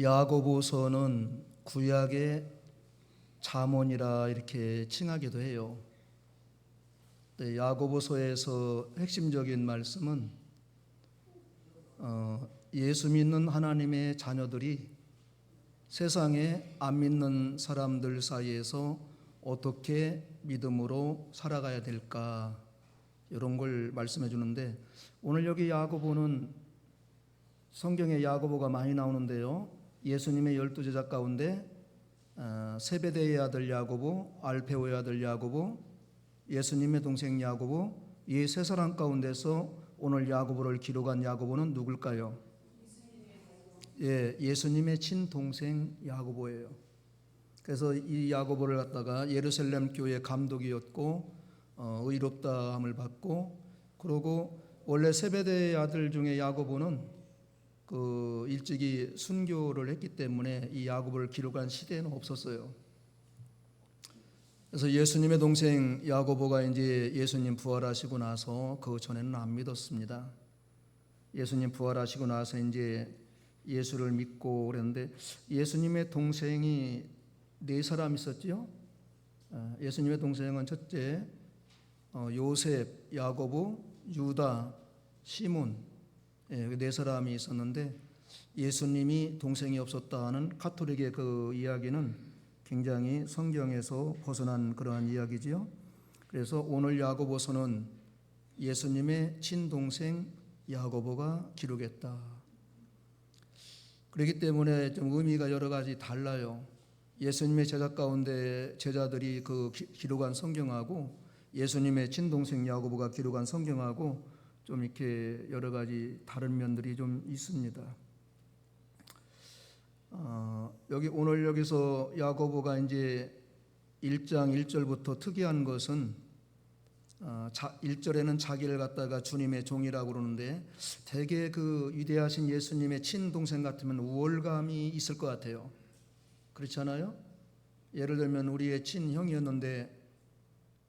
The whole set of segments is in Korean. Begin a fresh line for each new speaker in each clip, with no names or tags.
야고보서는 구약의 잠언이라 이렇게 칭하기도 해요. 야고보서에서 핵심적인 말씀은 예수 믿는 하나님의 자녀들이 세상에 안 믿는 사람들 사이에서 어떻게 믿음으로 살아가야 될까, 이런 걸 말씀해 주는데, 오늘 여기 야고보는 성경에 야고보가 많이 나오는데요, 예수님의 12제자 가운데 세베대의 아들 야고보, 알페오의 아들 야고보, 예수님의 동생 야고보, 이 세 사람 가운데서 오늘 야고보를 기록한 야고보는 누굴까요? 예수님의 친동생 야고보예요. 그래서 이 야고보를 갖다가 예루살렘 교회 감독이었고 의롭다함을 받고, 그러고 원래 세베대의 아들 중에 야고보는 일찍이 순교를 했기 때문에 이 야고보를 기록한 시대는 없었어요. 그래서 예수님의 동생 야고보가 이제 예수님 부활하시고 나서 그 전에는 안 믿었습니다. 예수님 부활하시고 나서 이제 예수를 믿고 그랬는데, 예수님의 동생이 4사람 있었죠. 예수님의 동생은 첫째 요셉, 야고보, 유다, 시몬, 4사람이 있었는데, 예수님이 동생이 없었다는 가톨릭의 그 이야기는 굉장히 성경에서 벗어난 그러한 이야기지요. 그래서 오늘 야고보서는 예수님의 친동생 야고보가 기록했다. 그렇기 때문에 좀 의미가 여러 가지 달라요. 예수님의 제자 가운데 제자들이 기록한 성경하고 예수님의 친동생 야고보가 기록한 성경하고 좀 이렇게 여러 가지 다른 면들이 좀 있습니다. 오늘 여기서 야고보가 이제 1장 1절부터 특이한 것은 1절에는 자기를 갖다가 주님의 종이라고 그러는데, 되게 그 위대하신 예수님의 친동생 같으면 우월감이 있을 것 같아요. 그렇지 않아요? 예를 들면 우리의 친형이었는데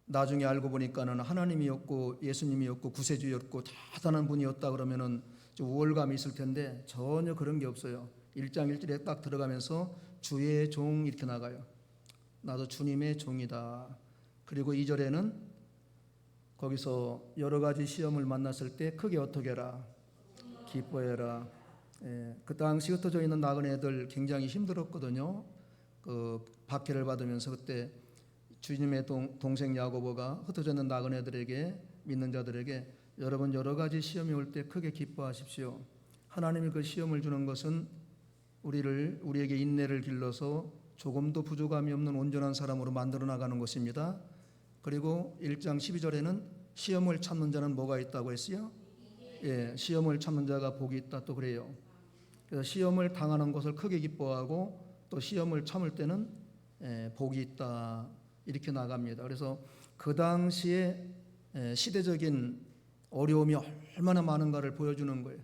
나중에 알고 보니까는 하나님이었고 예수님이었고 구세주였고 대단한 분이었다 그러면은 좀 우월감이 있을 텐데, 전혀 그런 게 없어요. 1장 1절에 딱 들어가면서 주의 종 이렇게 나가요. 나도 주님의 종이다. 그리고 2절에는 거기서 여러 가지 시험을 만났을 때 크게 어떻게 해라? 기뻐해라. 그 당시 흩어져 있는 나그네들 굉장히 힘들었거든요. 그 박해를 받으면서 그때 주님의 동생 야고보가 흩어져 있는 나그네들에게, 믿는 자들에게, 여러분 여러 가지 시험이 올 때 크게 기뻐하십시오. 하나님이 그 시험을 주는 것은 우리에게 인내를 길러서 조금도 부족함이 없는 온전한 사람으로 만들어 나가는 것입니다. 그리고 1장 12절에는 시험을 참는 자는 뭐가 있다고 했어요? 시험을 참는 자가 복이 있다, 또 그래요. 그래서 시험을 당하는 것을 크게 기뻐하고, 또 시험을 참을 때는 복이 있다, 이렇게 나갑니다. 그래서 그 당시에 시대적인 어려움이 얼마나 많은가를 보여주는 거예요.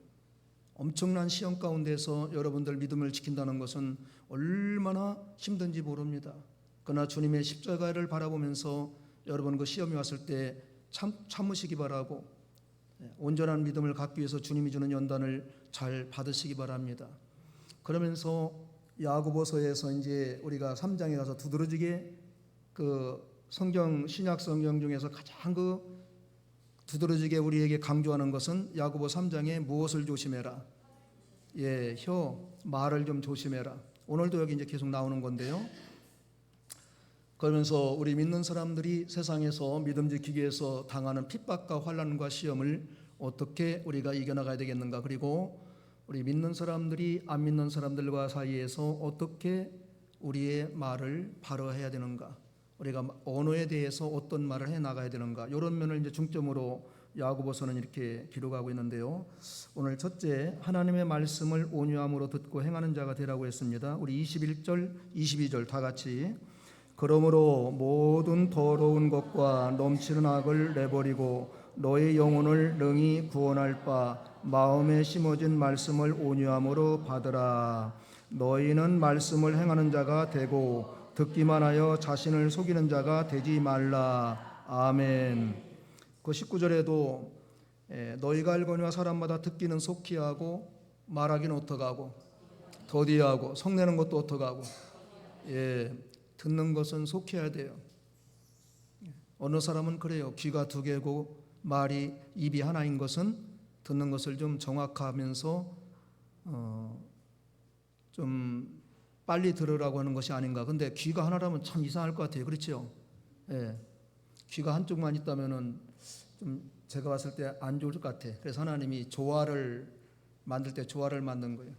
엄청난 시험 가운데서 여러분들 믿음을 지킨다는 것은 얼마나 힘든지 모릅니다. 그러나 주님의 십자가를 바라보면서 여러분 그 시험이 왔을 때 참으시기 바라고, 온전한 믿음을 갖기 위해서 주님이 주는 연단을 잘 받으시기 바랍니다. 그러면서 야고보서에서 이제 우리가 3장에 가서 두드러지게 신약 성경 중에서 가장 두드러지게 우리에게 강조하는 것은 야고보 3장에 무엇을 조심해라? 말을 좀 조심해라. 오늘도 여기 이제 계속 나오는 건데요. 그러면서 우리 믿는 사람들이 세상에서 믿음 지키기 위해서 당하는 핍박과 환난과 시험을 어떻게 우리가 이겨나가야 되겠는가, 그리고 우리 믿는 사람들이 안 믿는 사람들과 사이에서 어떻게 우리의 말을 바로해야 되는가, 우리가 언어에 대해서 어떤 말을 해 나가야 되는가, 이런 면을 이제 중점으로 야고보서는 이렇게 기록하고 있는데요. 오늘 첫째, 하나님의 말씀을 온유함으로 듣고 행하는 자가 되라고 했습니다. 우리 21절, 22절 다 같이. 그러므로 모든 더러운 것과 넘치는 악을 내버리고 너의 영혼을 능히 구원할 바 마음에 심어진 말씀을 온유함으로 받으라. 너희는 말씀을 행하는 자가 되고 듣기만 하여 자신을 속이는 자가 되지 말라. 아멘. 그 19절에도 너희가 알거니와 사람마다 듣기는 속히 하고 말하기는 어떡하고 더디하고 성내는 것도 어떡하고. 예, 듣는 것은 속해야 돼요. 어느 사람은 그래요. 귀가 두 개고 말이 입이 하나인 것은 듣는 것을 좀 정확하면서 좀 빨리 들으라고 하는 것이 아닌가. 근데 귀가 하나라면 참 이상할 것 같아요. 그렇죠? 예, 귀가 한쪽만 있다면은 좀 제가 봤을 때 안 좋을 것 같아. 그래서 하나님이 조화를 만들 때 조화를 만든 거예요.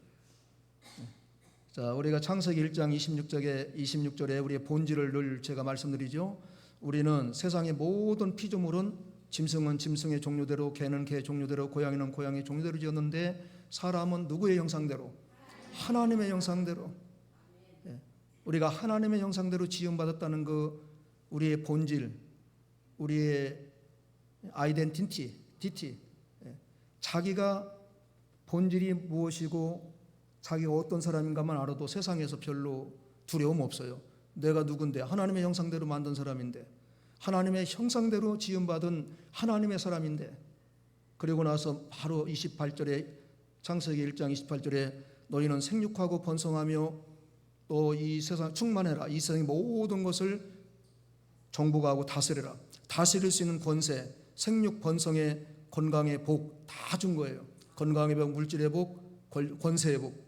자, 우리가 창세기 1장 26절에 우리의 본질을 늘 제가 말씀드리죠. 우리는 세상의 모든 피조물은 짐승은 짐승의 종류대로, 개는 개 종류대로, 고양이는 고양이 종류대로 지었는데 사람은 누구의 형상대로? 하나님의 형상대로. 우리가 하나님의 형상대로 지음받았다는 그 우리의 본질, 우리의 아이덴티티, 자기가 본질이 무엇이고 자기가 어떤 사람인가만 알아도 세상에서 별로 두려움 없어요. 내가 누군데? 하나님의 형상대로 만든 사람인데, 하나님의 형상대로 지음받은 하나님의 사람인데. 그리고 나서 바로 28절에 창세기 1장 28절에 너희는 생육하고 번성하며 또 이 세상 충만해라. 이 세상의 모든 것을 정복하고 다스려라. 다스릴 수 있는 권세, 생육 번성의 건강의 복 다 준 거예요. 건강의 복, 물질의 복, 권세의 복.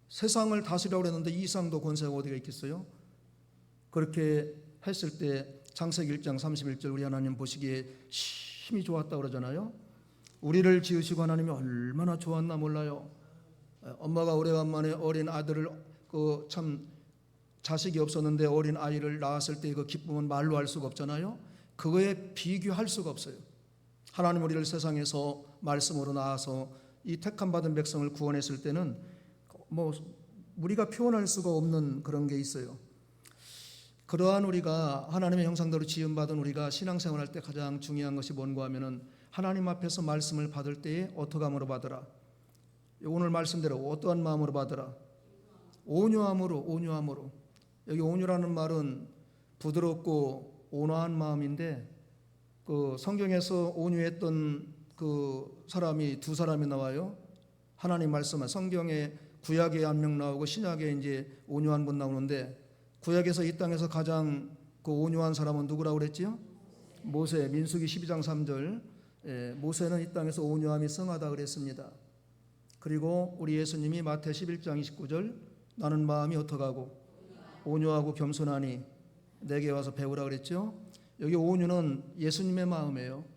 세상을 다스리라고 그랬는데 이 이상도 권세가 어디가 있겠어요? 그렇게 했을 때 창세기 1장 31절 우리 하나님 보시기에 심히 좋았다고 그러잖아요. 우리를 지으시고 하나님이 얼마나 좋았나 몰라요. 엄마가 오래간만에 어린 아들을 참 자식이 없었는데 어린 아이를 낳았을 때 그 기쁨은 말로 할 수가 없잖아요. 그거에 비교할 수가 없어요. 하나님 우리를 세상에서 말씀으로 낳아서 이 택함 받은 백성을 구원했을 때는 뭐 우리가 표현할 수가 없는 그런 게 있어요. 그러한 우리가 하나님의 형상대로 지음받은 우리가 신앙생활할 때 가장 중요한 것이 뭔가 하면은 하나님 앞에서 말씀을 받을 때에 어떠 감으로 받으라. 오늘 말씀대로 어떠한 마음으로 받으라. 온유함으로. 여기 온유라는 말은 부드럽고 온화한 마음인데 그 성경에서 온유했던 그 사람이 두 사람이 나와요. 하나님 말씀은 성경에 구약에 한 명 나오고 신약에 이제 온유한 분 나오는데 구약에서 이 땅에서 가장 그 온유한 사람은 누구라고 그랬지요? 모세. 민수기 12장 3절. 모세는 이 땅에서 온유함이 성하다 그랬습니다. 그리고 우리 예수님이 마태 11장 29절 나는 마음이 어떡하고 온유하고 겸손하니 내게 와서 배우라 그랬죠. 여기 온유는 예수님의 마음이에요.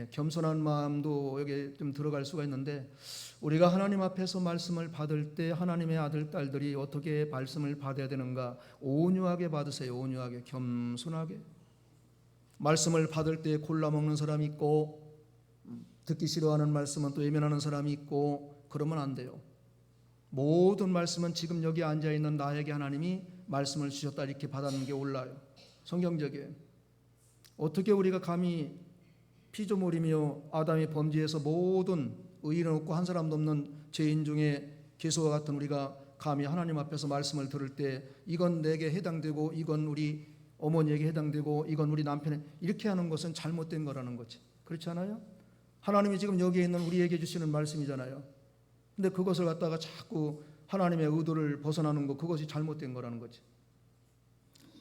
겸손한 마음도 여기 좀 들어갈 수가 있는데 우리가 하나님 앞에서 말씀을 받을 때 하나님의 아들 딸들이 어떻게 말씀을 받아야 되는가? 온유하게 받으세요. 온유하게, 겸손하게. 말씀을 받을 때 골라 먹는 사람이 있고 듣기 싫어하는 말씀은 또 예민하는 사람이 있고 그러면 안 돼요. 모든 말씀은 지금 여기 앉아있는 나에게 하나님이 말씀을 주셨다 이렇게 받아는 게 올라요. 성경적이에요. 어떻게 우리가 감히 피조물이며 아담이 범죄해서 모든 의인은 없고 한 사람도 없는 죄인 중에 개수와 같은 우리가 감히 하나님 앞에서 말씀을 들을 때 이건 내게 해당되고 이건 우리 어머니에게 해당되고 이건 우리 남편에 이렇게 하는 것은 잘못된 거라는 거지. 그렇지 않아요? 하나님이 지금 여기에 있는 우리에게 주시는 말씀이잖아요. 근데 그것을 갖다가 자꾸 하나님의 의도를 벗어나는 거 그것이 잘못된 거라는 거지.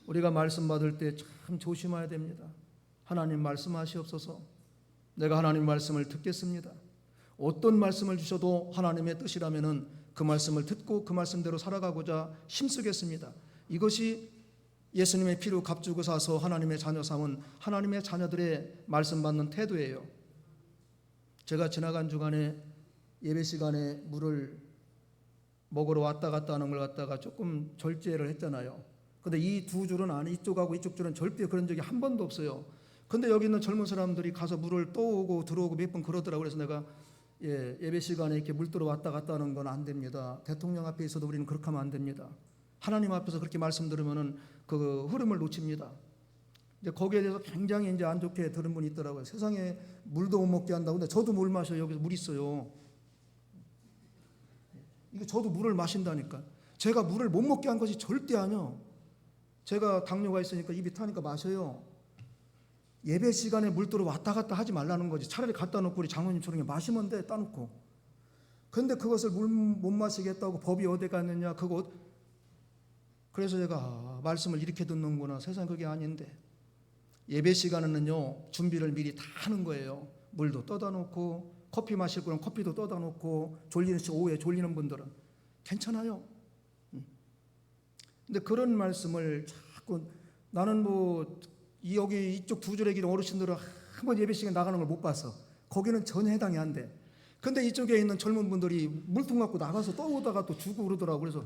우리가 말씀 받을 때 참 조심해야 됩니다. 하나님 말씀하시옵소서. 내가 하나님 말씀을 듣겠습니다. 어떤 말씀을 주셔도 하나님의 뜻이라면은 그 말씀을 듣고 그 말씀대로 살아가고자 힘쓰겠습니다. 이것이 예수님의 피로 값주고 사서 하나님의 자녀 삼은 하나님의 자녀들의 말씀 받는 태도예요. 제가 지나간 주간에 예배 시간에 물을 먹으러 왔다 갔다 하는 걸 갖다가 조금 절제를 했잖아요. 근데 이 두 줄은 이쪽하고 이쪽 줄은 절대 그런 적이 한 번도 없어요. 근데 여기 있는 젊은 사람들이 가서 물을 떠오고 들어오고 몇 번 그러더라고요. 그래서 내가 예배 시간에 이렇게 물 들어 왔다 갔다 하는 건 안 됩니다. 대통령 앞에 있어도 우리는 그렇게 하면 안 됩니다. 하나님 앞에서 그렇게 말씀 들으면은 그 흐름을 놓칩니다. 이제 거기에 대해서 굉장히 이제 안 좋게 들은 분이 있더라고요. 세상에 물도 못 먹게 한다고. 근데 저도 물 마셔요. 여기서 물 있어요. 이거 저도 물을 마신다니까. 제가 물을 못 먹게 한 것이 절대 아니요. 제가 당뇨가 있으니까 입이 타니까 마셔요. 예배 시간에 물 들어 왔다 갔다 하지 말라는 거지. 차라리 갖다 놓고 우리 장로님처럼 마시면 돼. 따놓고. 근데 그것을 물 못 마시겠다고 법이 어디 갔느냐. 그래서 제가 말씀을 이렇게 듣는구나. 세상 그게 아닌데. 예배 시간에는요, 준비를 미리 다 하는 거예요. 물도 떠다 놓고, 커피 마실 거는 커피도 떠다 놓고, 오후에 졸리는 분들은 괜찮아요. 근데 그런 말씀을 자꾸 나는 여기 이쪽 두 줄의 길 어르신들은 한번 예배 시간에 나가는 걸 못 봤어. 거기는 전혀 해당이 안 돼. 근데 이쪽에 있는 젊은 분들이 물통 갖고 나가서 떠오다가 또 주고 그러더라고. 그래서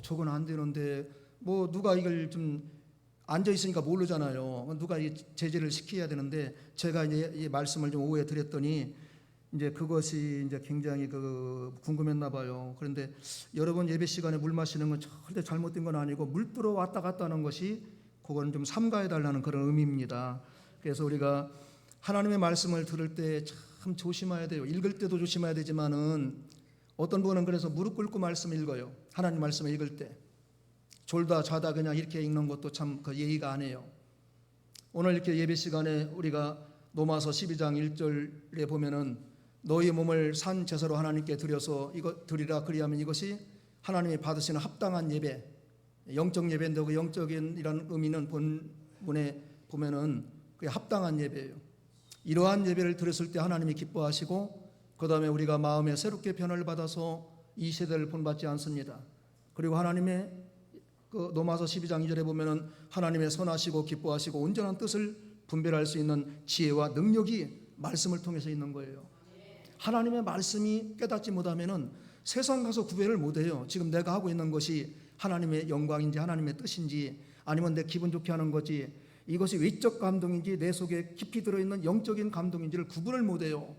저건 안 되는데 누가 이걸 좀 앉아 있으니까 모르잖아요. 누가 제재를 시켜야 되는데 제가 이제 이 말씀을 좀 오후에 드렸더니 이제 그것이 이제 굉장히 궁금했나 봐요. 그런데 여러분 예배 시간에 물 마시는 건 절대 잘못된 건 아니고 물 들어 왔다 갔다 하는 것이 그건 좀 삼가해 달라는 그런 의미입니다. 그래서 우리가 하나님의 말씀을 들을 때 참 조심해야 돼요. 읽을 때도 조심해야 되지만은 어떤 분은 그래서 무릎 꿇고 말씀 읽어요. 하나님 말씀을 읽을 때 졸다 자다 그냥 이렇게 읽는 것도 참 예의가 아니에요. 오늘 이렇게 예배 시간에 우리가 로마서 12장 1절에 보면은 너희 몸을 산 제사로 하나님께 드려서 이거 드리라 그리하면 이것이 하나님이 받으시는 합당한 예배, 영적 예배인데 그 영적인 이런 의미는 본문에 보면은 그게 합당한 예배예요. 이러한 예배를 드렸을 때 하나님이 기뻐하시고 그 다음에 우리가 마음에 새롭게 변화를 받아서 이 세대를 본받지 않습니다. 그리고 하나님의 로마서 12장 2절에 보면은 하나님의 선하시고 기뻐하시고 온전한 뜻을 분별할 수 있는 지혜와 능력이 말씀을 통해서 있는 거예요. 하나님의 말씀이 깨닫지 못하면은 세상 가서 구별을 못해요. 지금 내가 하고 있는 것이 하나님의 영광인지 하나님의 뜻인지 아니면 내 기분 좋게 하는 거지 이것이 외적 감동인지 내 속에 깊이 들어있는 영적인 감동인지를 구분을 못해요.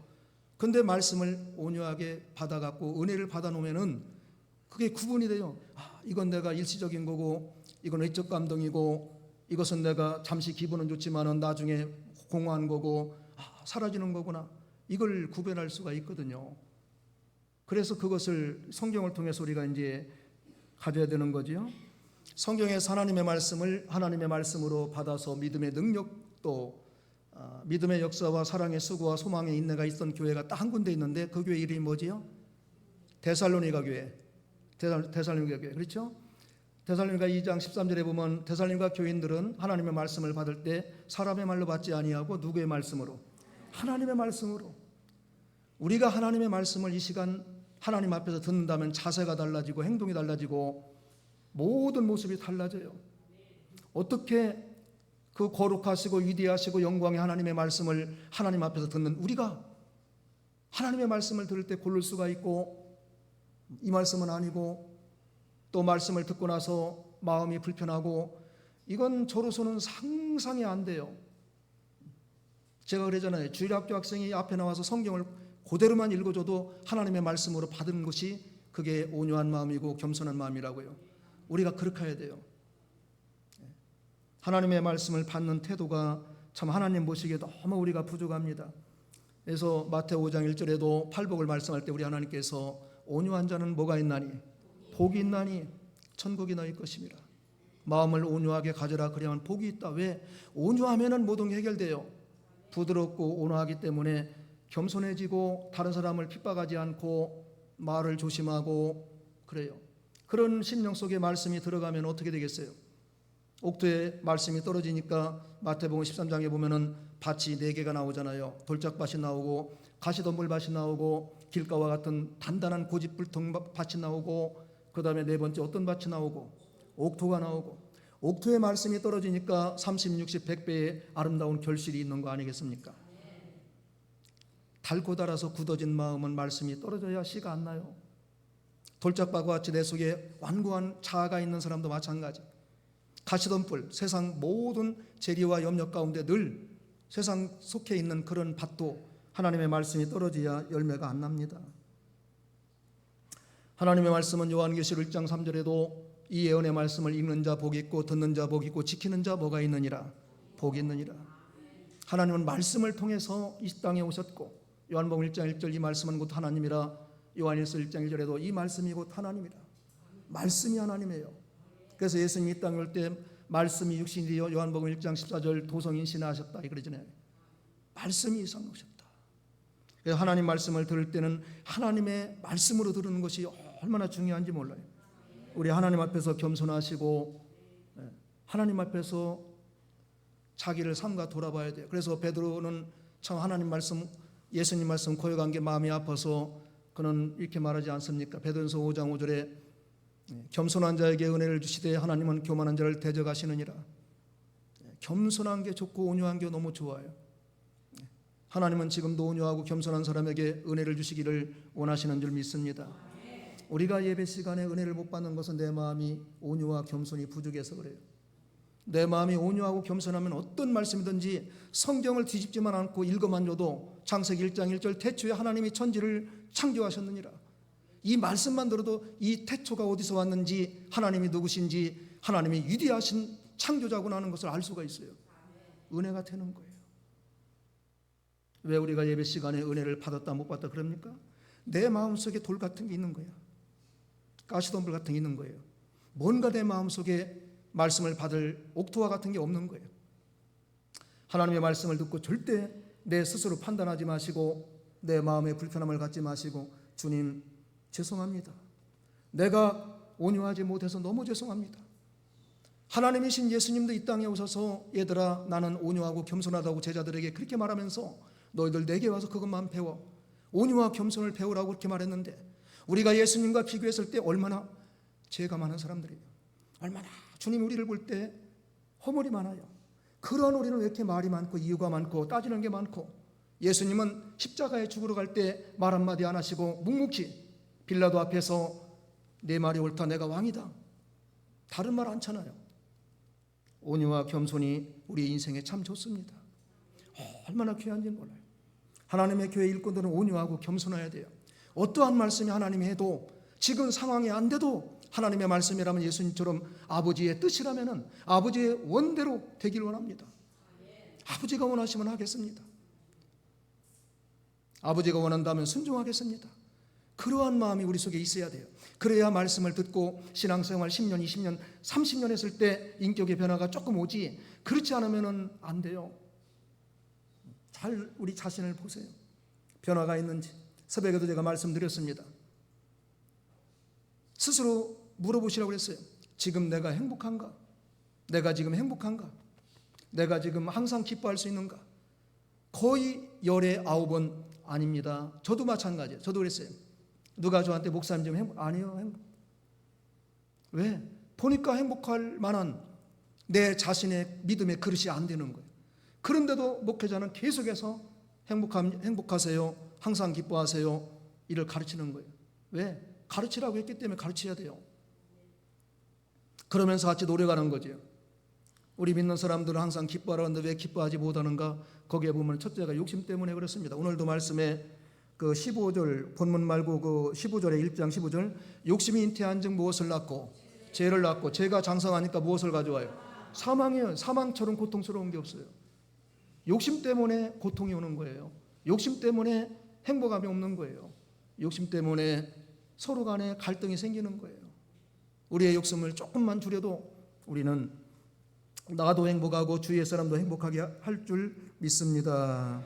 근데 말씀을 온유하게 받아갖고 은혜를 받아놓으면은 그게 구분이 돼요. 이건 내가 일시적인 거고 이건 외적 감동이고 이것은 내가 잠시 기분은 좋지만은 나중에 공허한 거고 사라지는 거구나. 이걸 구별할 수가 있거든요. 그래서 그것을 성경을 통해서 우리가 이제 가져야 되는 거지요. 성경에서 하나님의 말씀을 하나님의 말씀으로 받아서 믿음의 능력도 믿음의 역사와 사랑의 수고와 소망의 인내가 있던 교회가 딱 한 군데 있는데 그 교회 이름이 뭐지요? 데살로니가 교회. 데살로니가 교회. 그렇죠? 데살로니가 2장 13절에 보면 데살로니가 교인들은 하나님의 말씀을 받을 때 사람의 말로 받지 아니하고 누구의 말씀으로? 하나님의 말씀으로. 우리가 하나님의 말씀을 이 시간 하나님 앞에서 듣는다면 자세가 달라지고 행동이 달라지고 모든 모습이 달라져요. 어떻게 그 거룩하시고 위대하시고 영광의 하나님의 말씀을 하나님 앞에서 듣는 우리가 하나님의 말씀을 들을 때 고를 수가 있고 이 말씀은 아니고 또 말씀을 듣고 나서 마음이 불편하고 이건 저로서는 상상이 안 돼요. 제가 그러잖아요. 주일학교 학생이 앞에 나와서 성경을 그대로만 읽어줘도 하나님의 말씀으로 받은 것이 그게 온유한 마음이고 겸손한 마음이라고요. 우리가 그렇게 해야 돼요. 하나님의 말씀을 받는 태도가 참 하나님 보시기에 너무 우리가 부족합니다. 그래서 마태오 5장 1절에도 팔복을 말씀할 때 우리 하나님께서 온유한 자는 뭐가 있나니? 복이 있나니 천국이 너희 것입니다. 마음을 온유하게 가져라 그래야만 복이 있다. 왜? 온유하면은 모든 게 해결돼요. 부드럽고 온화하기 때문에 겸손해지고 다른 사람을 핍박하지 않고 말을 조심하고 그래요. 그런 심령 속에 말씀이 들어가면 어떻게 되겠어요? 옥토에 말씀이 떨어지니까 마태복음 13장에 보면은 밭이 4개가 나오잖아요. 돌짝밭이 나오고 가시덤불밭이 나오고 길가와 같은 단단한 고집불통 밭이 나오고 그 다음에 4번째 어떤 밭이 나오고 옥토가 나오고 옥토에 말씀이 떨어지니까 30, 60, 100배의 아름다운 결실이 있는 거 아니겠습니까? 달고 달아서 굳어진 마음은 말씀이 떨어져야 씨가 안 나요. 돌짝밭과 같이 내 속에 완고한 자아가 있는 사람도 마찬가지. 가시덤불, 세상 모든 재리와 염려 가운데 늘 세상 속해 있는 그런 밭도 하나님의 말씀이 떨어져야 열매가 안 납니다. 하나님의 말씀은 요한계시록 1장 3절에도 이 예언의 말씀을 읽는 자 복이 있고 듣는 자 복이 있고 지키는 자 뭐가 있느니라? 복이 있느니라. 하나님은 말씀을 통해서 이 땅에 오셨고 요한복음 1장 1절 이 말씀은 곧 하나님이라. 요한일서 1장 1절에도 이 말씀이 곧 하나님이라. 말씀이 하나님이에요. 그래서 예수님이 이 땅에 올 때 말씀이 육신이 되어 요한복음 1장 14절 도성인신하셨다 이 그러잖아요. 말씀이 이상 오셨다. 그래서 하나님 말씀을 들을 때는 하나님의 말씀으로 들은 것이 얼마나 중요한지 몰라요. 우리 하나님 앞에서 겸손하시고 하나님 앞에서 자기를 삼가 돌아봐야 돼요. 그래서 베드로는 참 하나님 말씀, 예수님 말씀 고역한 게 마음이 아파서 그는 이렇게 말하지 않습니까? 베드로전서 5장 5절에 겸손한 자에게 은혜를 주시되 하나님은 교만한 자를 대적하시느니라. 겸손한 게 좋고 온유한 게 너무 좋아요. 하나님은 지금도 온유하고 겸손한 사람에게 은혜를 주시기를 원하시는 줄 믿습니다. 우리가 예배 시간에 은혜를 못 받는 것은 내 마음이 온유와 겸손이 부족해서 그래요. 내 마음이 온유하고 겸손하면 어떤 말씀이든지 성경을 뒤집지만 않고 읽어만 줘도 창세기 1장 1절 태초에 하나님이 천지를 창조하셨느니라. 이 말씀만 들어도 이 태초가 어디서 왔는지, 하나님이 누구신지, 하나님이 위대하신 창조자구나 하는 것을 알 수가 있어요. 은혜가 되는 거예요. 왜 우리가 예배 시간에 은혜를 받았다 못 받았다 그럽니까? 내 마음속에 돌 같은 게 있는 거야. 가시덤불 같은 게 있는 거예요. 뭔가 내 마음속에 말씀을 받을 옥토와 같은 게 없는 거예요. 하나님의 말씀을 듣고 절대 내 스스로 판단하지 마시고 내 마음에 불편함을 갖지 마시고 주님 죄송합니다. 내가 온유하지 못해서 너무 죄송합니다. 하나님이신 예수님도 이 땅에 오셔서 얘들아 나는 온유하고 겸손하다고 제자들에게 그렇게 말하면서 너희들 내게 와서 그것만 배워. 온유와 겸손을 배우라고 그렇게 말했는데 우리가 예수님과 비교했을 때 얼마나 죄가 많은 사람들이에요. 얼마나 주님 우리를 볼 때 허물이 많아요. 그런 우리는 왜 이렇게 말이 많고 이유가 많고 따지는 게 많고 예수님은 십자가에 죽으러 갈 때 말 한마디 안 하시고 묵묵히 빌라도 앞에서 내 말이 옳다 내가 왕이다 다른 말 않잖아요. 온유와 겸손이 우리 인생에 참 좋습니다. 얼마나 귀한지 몰라요. 하나님의 교회 일꾼들은 온유하고 겸손해야 돼요. 어떠한 말씀이 하나님이 해도 지금 상황이 안 돼도 하나님의 말씀이라면 예수님처럼 아버지의 뜻이라면 아버지의 원대로 되길 원합니다. 아버지가 원하시면 하겠습니다. 아버지가 원한다면 순종하겠습니다. 그러한 마음이 우리 속에 있어야 돼요. 그래야 말씀을 듣고 신앙생활 10년, 20년, 30년 했을 때 인격의 변화가 조금 오지 그렇지 않으면 안 돼요. 잘 우리 자신을 보세요. 변화가 있는지. 새벽에도 제가 말씀드렸습니다. 스스로 물어보시라고 그랬어요. 지금 내가 행복한가? 내가 지금 행복한가? 내가 지금 항상 기뻐할 수 있는가? 거의 열에 9번 아닙니다. 저도 마찬가지예요. 저도 그랬어요. 누가 저한테 목사님 좀 행복? 아니요. 왜? 보니까 행복할 만한 내 자신의 믿음의 그릇이 안 되는 거예요. 그런데도 목회자는 계속해서 행복하세요. 항상 기뻐하세요. 이를 가르치는 거예요. 왜? 가르치라고 했기 때문에 가르쳐야 돼요. 그러면서 같이 노력하는 거죠. 우리 믿는 사람들은 항상 기뻐하라는데 왜 기뻐하지 못하는가? 거기에 보면 첫째가 욕심 때문에 그렇습니다. 오늘도 말씀에 그 15절 본문 말고 그 15절에 1장 15절 욕심이 잉태한 즉 무엇을 낳고 죄를 낳고 죄가 장성하니까 무엇을 가져와요? 사망이에요. 사망처럼 고통스러운 게 없어요. 욕심 때문에 고통이 오는 거예요. 욕심 때문에 행복감이 없는 거예요. 욕심 때문에 서로 간에 갈등이 생기는 거예요. 우리의 욕심을 조금만 줄여도 우리는 나도 행복하고 주위의 사람도 행복하게 할 줄 믿습니다.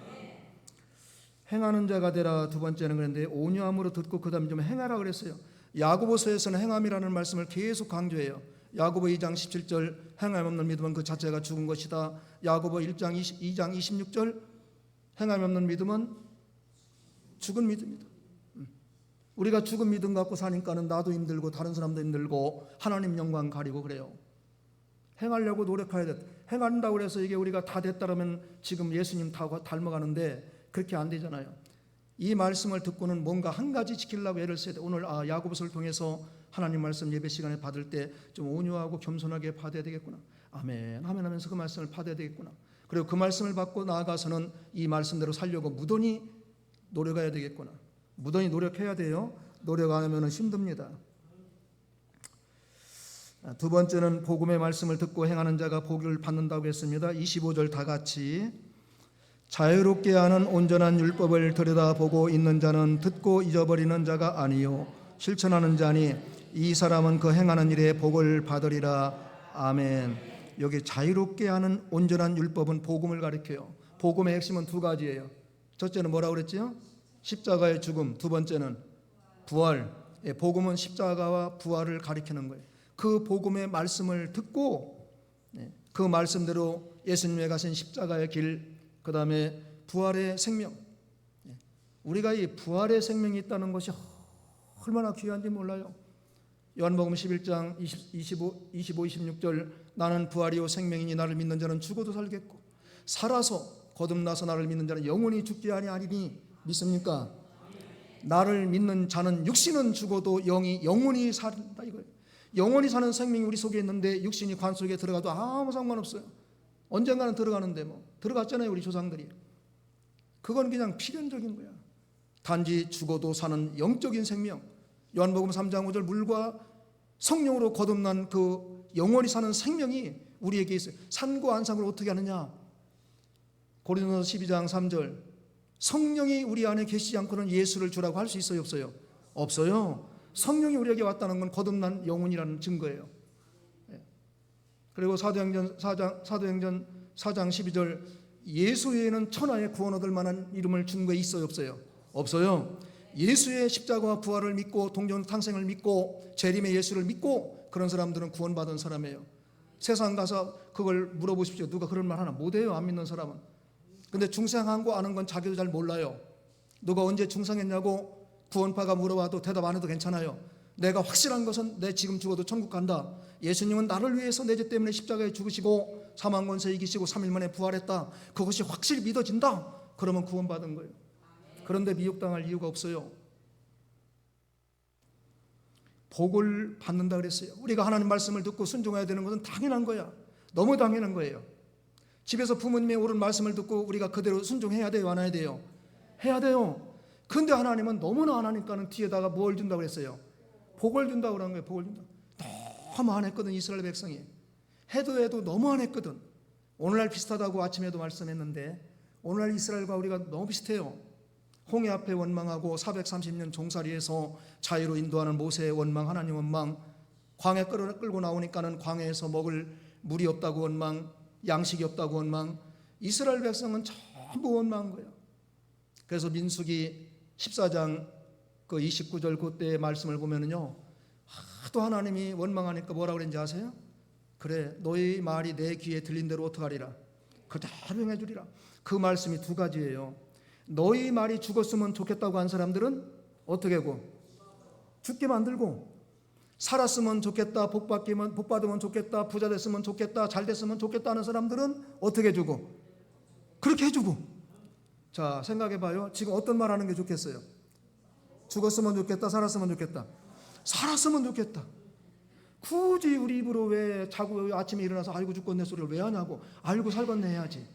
행하는 자가 되라. 두 번째는 그런데 온유함으로 듣고 그 다음에 좀 행하라 그랬어요. 야고보서에서는 행함이라는 말씀을 계속 강조해요. 야고보 2장 17절 행함 없는 믿음은 그 자체가 죽은 것이다. 야고보 2장 26절 행함 없는 믿음은 죽은 믿음이다. 우리가 죽은 믿음 갖고 사니까는 나도 힘들고 다른 사람도 힘들고 하나님 영광 가리고 그래요. 행하려고 노력해야 돼. 행한다고 해서 이게 우리가 다 됐다면 지금 예수님 다 닮아가는데 그렇게 안 되잖아요. 이 말씀을 듣고는 뭔가 한 가지 지키려고 애를 써야 돼. 오늘 야고보서를 통해서 하나님 말씀 예배 시간에 받을 때 좀 온유하고 겸손하게 받아야 되겠구나. 아멘 아멘 하면서 그 말씀을 받아야 되겠구나. 그리고 그 말씀을 받고 나아가서는 이 말씀대로 살려고 무던히 노력해야 되겠구나. 무던히 노력해야 돼요. 노력 안 하면 힘듭니다. 두 번째는 복음의 말씀을 듣고 행하는 자가 복을 받는다고 했습니다. 25절 다 같이 자유롭게 하는 온전한 율법을 들여다보고 있는 자는 듣고 잊어버리는 자가 아니요 실천하는 자니 이 사람은 그 행하는 일에 복을 받으리라. 아멘. 여기 자유롭게 하는 온전한 율법은 복음을 가리켜요. 복음의 핵심은 두 가지예요. 첫째는 뭐라고 그랬죠? 십자가의 죽음, 두 번째는 부활. 복음은 십자가와 부활을 가리키는 거예요. 그 복음의 말씀을 듣고 그 말씀대로 예수님의 가신 십자가의 길, 그 다음에 부활의 생명. 우리가 이 부활의 생명이 있다는 것이 얼마나 귀한지 몰라요. 요한복음 11장 25, 26절 나는 부활이요 생명이니 나를 믿는 자는 죽어도 살겠고 살아서 거듭나서 나를 믿는 자는 영원히 죽지 아니하리니 믿습니까? 나를 믿는 자는 육신은 죽어도 영원히 산다 이거예요. 영원히 사는 생명이 우리 속에 있는데 육신이 관 속에 들어가도 아무 상관없어요. 언젠가는 들어가는데 뭐 들어갔잖아요 우리 조상들이. 그건 그냥 필연적인 거야. 단지 죽어도 사는 영적인 생명. 요한복음 3장 5절 물과 성령으로 거듭난 그 영원히 사는 생명이 우리에게 있어요. 산과 안상을 어떻게 하느냐? 고린도서 12장 3절 성령이 우리 안에 계시지 않고는 예수를 주라고 할 수 있어요 없어요? 없어요. 성령이 우리에게 왔다는 건 거듭난 영혼이라는 증거예요. 그리고 사도행전 4장 12절 예수 외에는 천하에 구원 얻을 만한 이름을 준 거 있어요 없어요? 없어요. 예수의 십자가와 부활을 믿고 동정탕생을 믿고 재림의 예수를 믿고 그런 사람들은 구원받은 사람이에요. 세상 가서 그걸 물어보십시오. 누가 그런 말 하나 못해요 안 믿는 사람은. 근데 중생한 거 아는 건 자기도 잘 몰라요. 누가 언제 중생했냐고 구원파가 물어봐도 대답 안 해도 괜찮아요. 내가 확실한 것은 내 지금 죽어도 천국 간다. 예수님은 나를 위해서 내 죄 때문에 십자가에 죽으시고 사망 권세 이기시고 3일 만에 부활했다. 그것이 확실히 믿어진다. 그러면 구원받은 거예요. 그런데 미혹당할 이유가 없어요. 복을 받는다 그랬어요. 우리가 하나님 말씀을 듣고 순종해야 되는 것은 당연한 거야. 너무 당연한 거예요. 집에서 부모님의 옳은 말씀을 듣고 우리가 그대로 순종해야 돼요 안 해야 돼요? 해야 돼요. 근데 하나님은 너무나 안 하니까는 뒤에다가 뭘 준다고 그랬어요? 복을 준다고 그러는 거예요. 복을 준다. 너무 안 했거든 이스라엘 백성이. 해도 너무 안 했거든. 오늘날 비슷하다고 아침에도 말씀했는데 오늘날 이스라엘과 우리가 너무 비슷해요. 홍해 앞에 원망하고 430년 종살이에서 자유로 인도하는 모세의 원망, 하나님 원망, 광해 끌고 나오니까는 광해에서 먹을 물이 없다고 원망, 양식이 없다고 원망. 이스라엘 백성은 전부 원망한 거예요. 그래서 민수기 14장 그 29절 그때의 말씀을 보면은요, 하도 하나님이 원망하니까 뭐라고 그랬는지 아세요? 그래 너희 말이 내 귀에 들린 대로 어떡하리라? 그대로 행해주리라. 그 말씀이 두 가지예요. 너희 말이 죽었으면 좋겠다고 한 사람들은 어떻게 하고? 죽게 만들고, 살았으면 좋겠다, 복 받으면 좋겠다, 부자 됐으면 좋겠다, 잘 됐으면 좋겠다 하는 사람들은 어떻게 해주고? 그렇게 해주고. 자 생각해봐요. 지금 어떤 말 하는 게 좋겠어요? 죽었으면 좋겠다, 살았으면 좋겠다? 살았으면 좋겠다. 굳이 우리 입으로 왜 자고 아침에 일어나서 알고 죽겠네 소리를 왜 하냐고. 알고 살겠네 해야지.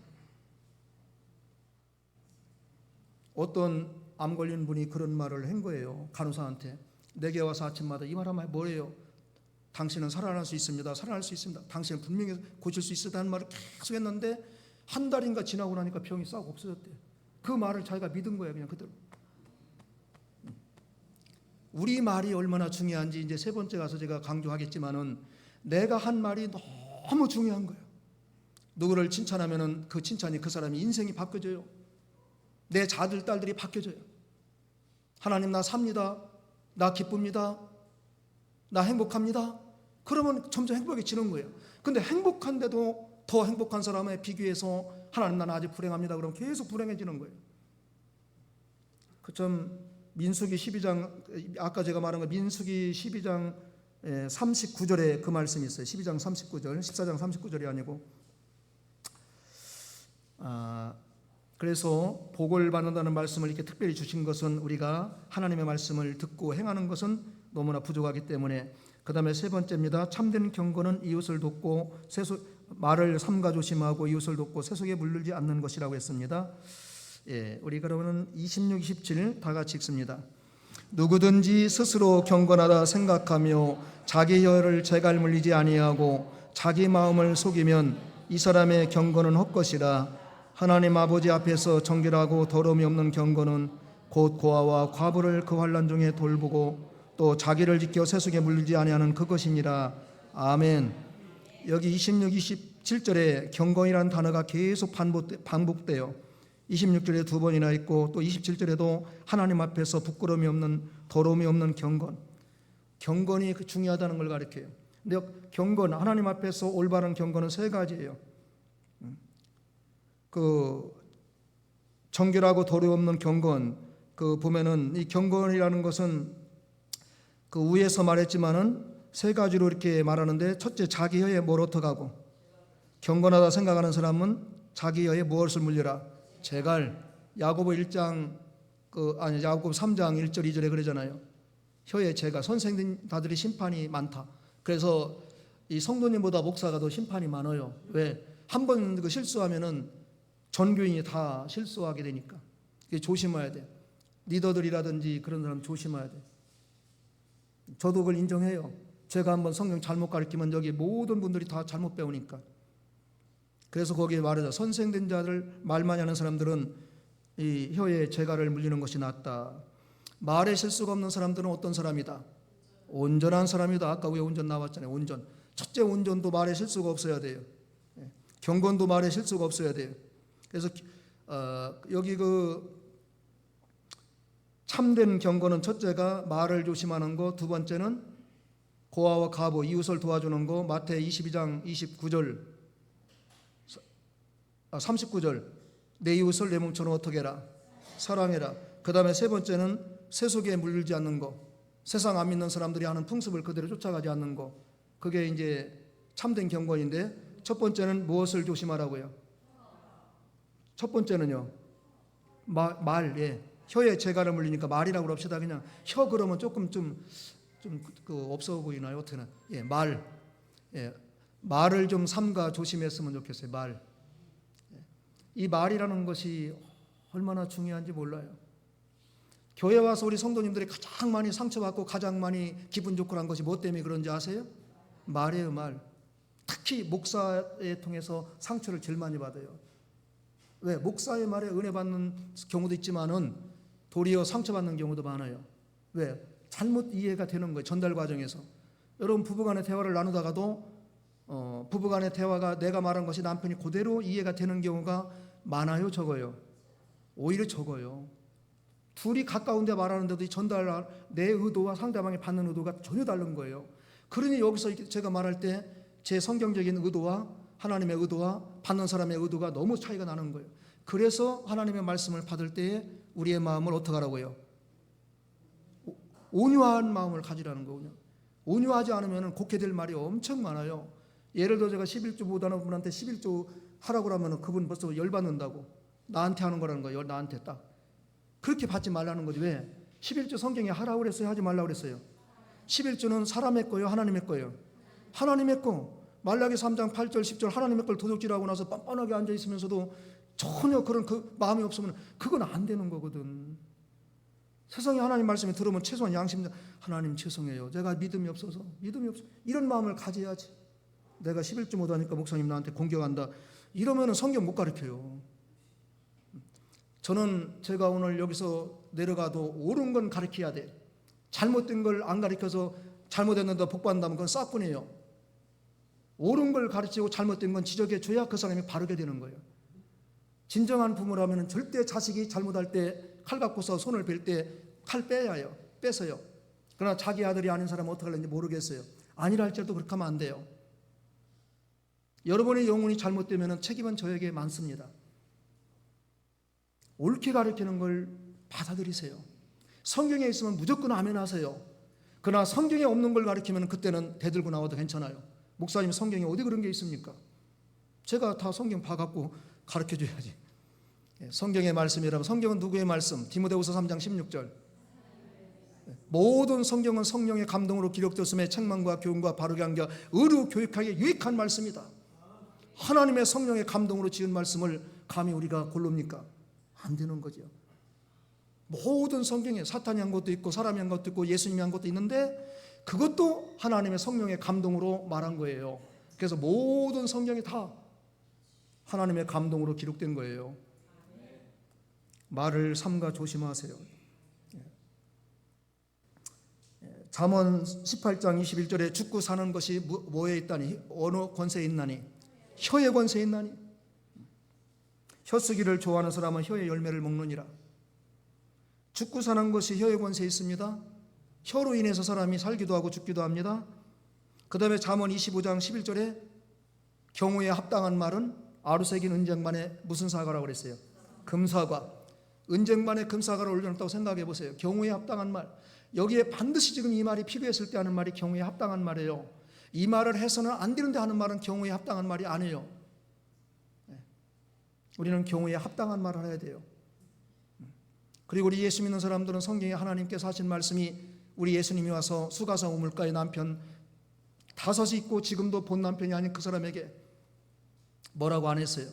어떤 암 걸린 분이 그런 말을 한 거예요. 간호사한테. 내게 와서 아침마다 이 말 하면 뭐예요? 당신은 살아날 수 있습니다. 살아날 수 있습니다. 당신은 분명히 고칠 수 있다는 말을 계속 했는데 한 달인가 지나고 나니까 병이 싹 없어졌대요. 그 말을 자기가 믿은 거예요. 그냥 그대로. 우리 말이 얼마나 중요한지 이제 세 번째 가서 제가 강조하겠지만은 내가 한 말이 너무 중요한 거예요. 누구를 칭찬하면은 그 칭찬이 그 사람이 인생이 바뀌어져요. 내 자들 딸들이 바뀌어져요. 하나님 나 삽니다. 나 기쁩니다. 나 행복합니다. 그러면 점점 행복해지는 거예요. 근데 행복한데도 더 행복한 사람에 비교해서 하나님 나는 아직 불행합니다. 그러면 계속 불행해지는 거예요. 그좀 민수기 12장 아까 제가 말한 거 민수기 12장 39절에 그 말씀이 있어요. 12장 39절 14장 39절이 아니고 그래서 복을 받는다는 말씀을 이렇게 특별히 주신 것은 우리가 하나님의 말씀을 듣고 행하는 것은 너무나 부족하기 때문에. 그 다음에 세 번째입니다. 참된 경건은 이웃을 돕고 말을 삼가 조심하고 이웃을 돕고 세속에 물들지 않는 것이라고 했습니다. 우리 그러면 26, 27 다 같이 읽습니다. 누구든지 스스로 경건하다 생각하며 자기 혀를 재갈 물리지 아니하고 자기 마음을 속이면 이 사람의 경건은 헛것이라. 하나님 아버지 앞에서 정결하고 더러움이 없는 경건은 곧 고아와 과부를 그 환난 중에 돌보고 또 자기를 지켜 세속에 물리지 아니하는 그것이니라. 아멘. 여기 26, 27절에 경건이라는 단어가 계속 반복돼요. 26절에 2번이나 있고 또 27절에도 하나님 앞에서 부끄러움이 없는 더러움이 없는 경건. 경건이 중요하다는 걸 가르쳐요. 근데 경건, 하나님 앞에서 올바른 경건은 3가지예요. 그 정결하고 더러움 없는 경건, 그 보면은 이 경건이라는 것은 그 위에서 말했지만은 3가지로 이렇게 말하는데, 첫째 자기 혀에 뭘 어떡하고, 경건하다 생각하는 사람은 자기 혀에 무엇을 물려라? 재갈. 야고보 1장 야고보 3장 1절 2절에 그러잖아요. 혀에 재갈. 선생님들이 심판이 많다. 그래서 이 성도님보다 목사가 더 심판이 많아요. 왜? 한 번 그 실수하면은 전교인이 다 실수하게 되니까. 조심해야 돼. 리더들이라든지 그런 사람 조심해야 돼. 저도 그걸 인정해요. 제가 한번 성경 잘못 가르치면 여기 모든 분들이 다 잘못 배우니까. 그래서 거기에 말하자. 선생된 자들, 말 많이 하는 사람들은 이 혀에 재갈을 물리는 것이 낫다. 말에 실수가 없는 사람들은 어떤 사람이다? 온전한 사람이다. 아까 위에 온전 나왔잖아요. 온전. 첫째 온전도 말에 실수가 없어야 돼요. 경건도 말에 실수가 없어야 돼요. 그래서 여기 그 참된 경건은 첫째가 말을 조심하는 거, 2번째는 고아와 가부, 이웃을 도와주는 거, 마태 22장 39절 내 이웃을 내 몸처럼 어떻게 해라? 사랑해라. 그 다음에 3번째는 세속에 물들지 않는 거, 세상 안 믿는 사람들이 하는 풍습을 그대로 쫓아가지 않는 거, 그게 이제 참된 경건인데, 첫 번째는 무엇을 조심하라고요? 첫 번째는요, 말, 예. 혀에 재갈을 물리니까 말이라고 그럽시다. 그냥 혀 그러면 조금 없어 보이나요? 어떻게는? 예, 말. 예. 말을 좀 삼가 조심했으면 좋겠어요. 말. 이 말이라는 것이 얼마나 중요한지 몰라요. 교회 와서 우리 성도님들이 가장 많이 상처받고 가장 많이 기분 좋고 한 것이 뭐 때문에 그런지 아세요? 말이에요, 말. 특히 목사에 통해서 상처를 제일 많이 받아요. 왜? 목사의 말에 은혜 받는 경우도 있지만은 도리어 상처받는 경우도 많아요. 왜? 잘못 이해가 되는 거예요. 전달 과정에서. 여러분 부부간의 대화를 나누다가도 부부간의 대화가 내가 말한 것이 남편이 그대로 이해가 되는 경우가 많아요, 적어요? 오히려 적어요. 둘이 가까운데 말하는데도 전달 내 의도와 상대방이 받는 의도가 전혀 다른 거예요. 그러니 여기서 제가 말할 때 제 성경적인 의도와 하나님의 의도와 받는 사람의 의도가 너무 차이가 나는 거예요. 그래서 하나님의 말씀을 받을 때에 우리의 마음을 어떻게 하라고요? 온유한 마음을 가지라는 거군요. 온유하지 않으면 곡해될 말이 엄청 많아요. 예를 들어 제가 11조 못하는 분한테 11조 하라고 하면 그분 벌써 열받는다고. 나한테 하는 거라는 거예요. 나한테 딱. 그렇게 받지 말라는 거지. 왜? 11조 성경에 하라고 그랬어요? 하지 말라고 그랬어요? 11조는 사람의 거예요? 하나님의 거예요? 하나님의 거. 말라기 3장 8절 10절 하나님의 걸 도둑질하고 나서 뻔뻔하게 앉아 있으면서도 전혀 그런 그 마음이 없으면 그건 안 되는 거거든. 세상에 하나님 말씀을 들으면 최소한 양심, 하나님 죄송해요. 제가 믿음이 없어서 이런 마음을 가져야지. 내가 11조 못하니까 목사님 나한테 공격한다. 이러면은 성경 못 가르쳐요. 저는 제가 오늘 여기서 내려가도 옳은 건 가르쳐야 돼. 잘못된 걸 안 가르쳐서 잘못했는데 복받는다면 그건 싹뿐이에요. 옳은 걸 가르치고 잘못된 건 지적해 줘야 그 사람이 바르게 되는 거예요. 진정한 부모라면 절대 자식이 잘못할 때 칼 갖고서 손을 벨 때 칼 빼야 해요. 뺏어요. 그러나 자기 아들이 아닌 사람은 어떻게 하는지 모르겠어요. 아니라 할지라도 그렇게 하면 안 돼요. 여러분의 영혼이 잘못되면 책임은 저에게 많습니다. 옳게 가르치는 걸 받아들이세요. 성경에 있으면 무조건 아멘 하세요. 그러나 성경에 없는 걸 가르치면 그때는 대들고 나와도 괜찮아요. 목사님 성경에 어디 그런 게 있습니까? 제가 다 성경 봐갖고 가르쳐줘야지. 성경의 말씀이라면 성경은 누구의 말씀? 디모데후서 3장 16절. 모든 성경은 성령의 감동으로 기록되었음에 책망과 교훈과 바르게 한겨 의로 교육하기에 유익한 말씀이다. 하나님의 성령의 감동으로 지은 말씀을 감히 우리가 골릅니까? 안 되는 거죠. 모든 성경에 사탄이 한 것도 있고 사람이 한 것도 있고 예수님이 한 것도 있는데 그것도 하나님의 성령의 감동으로 말한 거예요. 그래서 모든 성경이 다 하나님의 감동으로 기록된 거예요. 말을 삼가 조심하세요. 잠언 18장 21절에 죽고 사는 것이 뭐에 있다니? 어느 권세에 있나니? 혀의 권세에 있나니? 혀쓰기를 좋아하는 사람은 혀의 열매를 먹느니라. 죽고 사는 것이 혀의 권세에 있습니다. 혀로 인해서 사람이 살기도 하고 죽기도 합니다. 그 다음에 잠언 25장 11절에 경우에 합당한 말은 아루새긴 은쟁반에 무슨 사과라고 그랬어요? 금사과. 은쟁반에 금사과를 올려놓았다고 생각해 보세요. 경우에 합당한 말. 여기에 반드시 지금 이 말이 필요했을 때 하는 말이 경우에 합당한 말이에요. 이 말을 해서는 안 되는데 하는 말은 경우에 합당한 말이 아니에요. 우리는 경우에 합당한 말을 해야 돼요. 그리고 우리 예수 믿는 사람들은 성경에 하나님께서 하신 말씀이 우리 예수님이 와서 수가성 우물가의 남편 5이 있고 지금도 본 남편이 아닌 그 사람에게 뭐라고 안 했어요.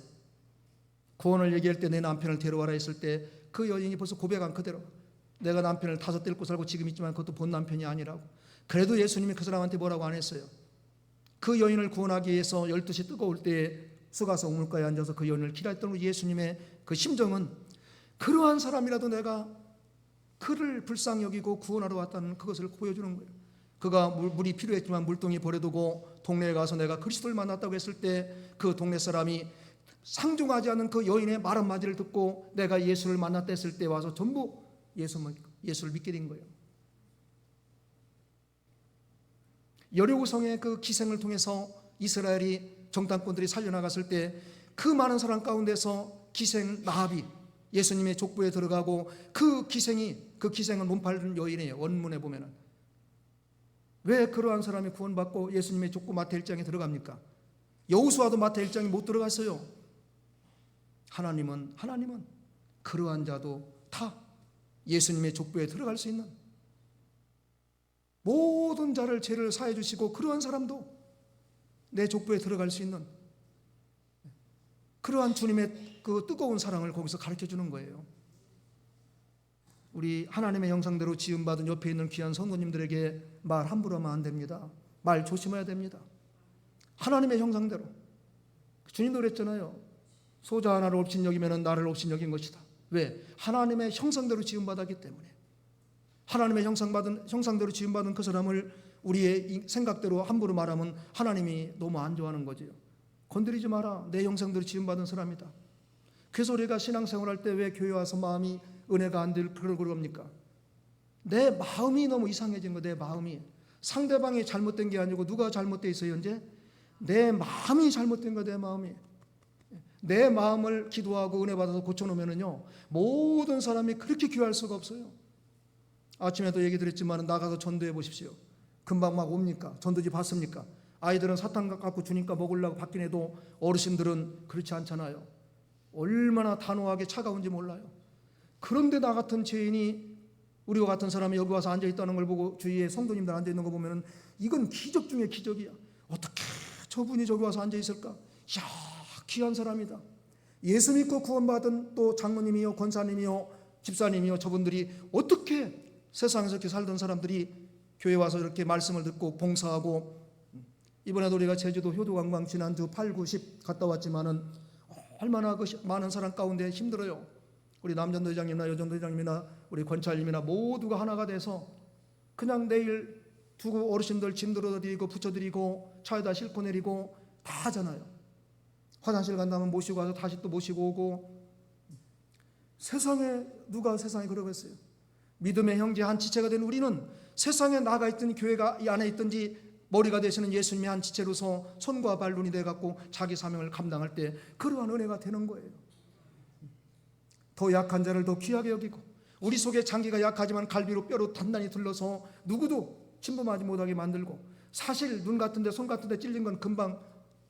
구원을 얘기할 때 내 남편을 데려와라 했을 때 그 여인이 벌써 고백한 그대로 내가 남편을 5 데리고 살고 지금 있지만 그것도 본 남편이 아니라고. 그래도 예수님이 그 사람한테 뭐라고 안 했어요. 그 여인을 구원하기 위해서 12시 뜨거울 때에 수가성 우물가에 앉아서 그 여인을 기다렸던 예수님의 그 심정은 그러한 사람이라도 내가 그를 불쌍히 여기고 구원하러 왔다는 그것을 보여주는 거예요. 그가 물이 필요했지만 물동이 버려두고 동네에 가서 내가 그리스도를 만났다고 했을 때 그 동네 사람이 상종하지 않은 그 여인의 말 한마디를 듣고 내가 예수를 만났다 했을 때 와서 전부 예수를 믿게 된 거예요. 여리고성의 그 기생을 통해서 이스라엘이 정탐꾼들이 살려나갔을 때 그 많은 사람 가운데서 기생 라합이 예수님의 족보에 들어가고 그 기생은 몸팔는 여인이에요. 원문에 보면은. 왜 그러한 사람이 구원받고 예수님의 족보 마태 1장에 들어갑니까? 여호수아도 마태 1장에 못 들어갔어요. 하나님은 그러한 자도 다 예수님의 족보에 들어갈 수 있는 모든 자를 죄를 사해 주시고 그러한 사람도 내 족보에 들어갈 수 있는 그러한 주님의 그 뜨거운 사랑을 거기서 가르쳐 주는 거예요. 우리 하나님의 형상대로 지음받은 옆에 있는 귀한 성도님들에게 말 함부로 하면 안 됩니다. 말 조심해야 됩니다. 하나님의 형상대로. 주님도 그랬잖아요. 소자 하나를 업신여기면 나를 업신여긴 것이다. 왜? 하나님의 형상대로 지음받았기 때문에. 하나님의 형상대로 지음받은 그 사람을 우리의 생각대로 함부로 말하면 하나님이 너무 안 좋아하는 거죠. 건드리지 마라. 내 형상대로 지음받은 사람이다. 그래서 우리가 신앙생활할 때 왜 교회 와서 마음이 은혜가 안 될 그럴 겁니까? 내 마음이 너무 이상해진 거. 내 마음이 상대방이 잘못된 게 아니고 누가 잘못돼 있어요 현재? 내 마음이 잘못된 거. 내 마음이. 내 마음을 기도하고 은혜 받아서 고쳐놓으면요 모든 사람이 그렇게 귀할 수가 없어요. 아침에도 얘기 드렸지만 나가서 전도해 보십시오. 금방 막 옵니까? 전도지 받습니까? 아이들은 사탕 갖고 주니까 먹으려고 받긴 해도 어르신들은 그렇지 않잖아요. 얼마나 단호하게 차가운지 몰라요. 그런데 나 같은 죄인이 우리와 같은 사람이 여기 와서 앉아있다는 걸 보고 주위에 성도님들 앉아있는 거 보면 이건 기적 중에 기적이야. 어떻게 저분이 저기 와서 앉아있을까? 이야 귀한 사람이다. 예수 믿고 구원받은 또 장로님이요 권사님이요 집사님이요 저분들이 어떻게 세상에서 이렇게 살던 사람들이 교회 와서 이렇게 말씀을 듣고 봉사하고 이번에도 우리가 제주도 효도관광 지난주 8, 9, 10 갔다 왔지만은 얼마나 그 많은 사람 가운데 힘들어요. 우리 남전도회장님이나 여전도회장님이나 우리 권찰님이나 모두가 하나가 돼서 그냥 내일 두고 어르신들 짐 들어드리고 붙여드리고 차에다 싣고 내리고 다 하잖아요. 화장실 간다면 모시고 와서 다시 또 모시고 오고. 세상에 누가 세상에 그러고 있어요. 믿음의 형제 한 지체가 된 우리는 세상에 나가 있든 교회가 이 안에 있든지 머리가 되시는 예수님의 한 지체로서 손과 발 눈이 돼갖고 자기 사명을 감당할 때 그러한 은혜가 되는 거예요. 더 약한 자를 더 귀하게 여기고 우리 속에 장기가 약하지만 갈비로 뼈로 단단히 둘러서 누구도 침범하지 못하게 만들고 사실 눈 같은데 손 같은데 찔린 건 금방